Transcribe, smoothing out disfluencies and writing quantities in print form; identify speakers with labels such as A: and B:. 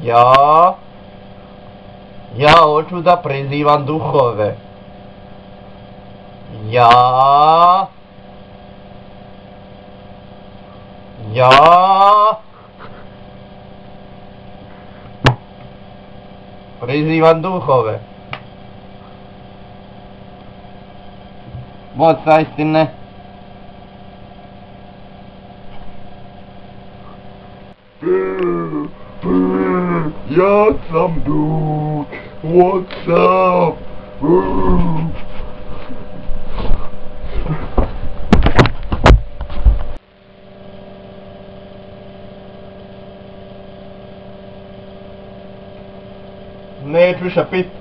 A: Ja hoću da prizivam duhove. Prizivam duhove. Boca istine.
B: Ja sam duh. What's up?
A: Neću više pit.